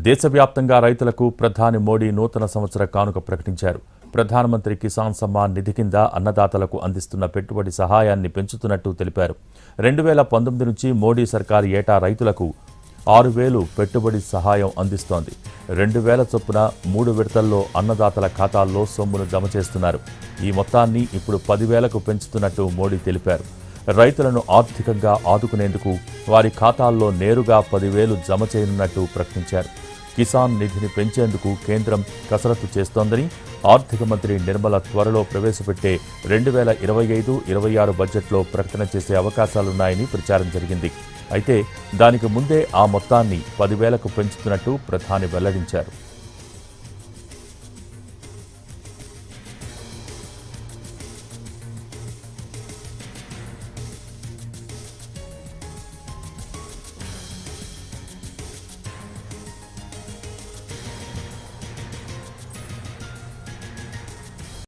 దేశవ్యాప్తంగా రైతులకు ప్రధాని మోడీ నూతన సంవత్సర కానుక ప్రకటించారు. ప్రధానమంత్రి కిసాన్ సమ్మాన్ నిధి కింద అన్నదాతలకు అందిస్తున్న పెట్టుబడి సహాయాన్ని పెంచుతున్నట్టు తెలిపారు. 2019 నుంచి మోడీ సర్కారు ఏటా రైతులకు 6,000 పెట్టుబడి సహాయం అందిస్తోంది. 2,000 చొప్పున 3 విడతల్లో అన్నదాతల ఖాతాల్లో సొమ్మును జమ చేస్తున్నారు. ఈ మొత్తాన్ని ఇప్పుడు 10,000కు పెంచుతున్నట్టు మోడీ తెలిపారు. రైతులను ఆర్థికంగా ఆదుకునేందుకు వారి ఖాతాల్లో నేరుగా 10,000 జమ చేయనున్నట్టు ప్రకటించారు. కిసాన్ నిధిని పెంచేందుకు కేంద్రం కసరత్తు చేస్తోందని, ఆర్థిక మంత్రి నిర్మల త్వరలో ప్రవేశపెట్టే 2025-26 బడ్జెట్లో ప్రకటన చేసే అవకాశాలున్నాయని ప్రచారం జరిగింది. అయితే దానికి ముందే ఆ మొత్తాన్ని 10,000కు పెంచుతున్నట్టు ప్రధాని వెల్లడించారు.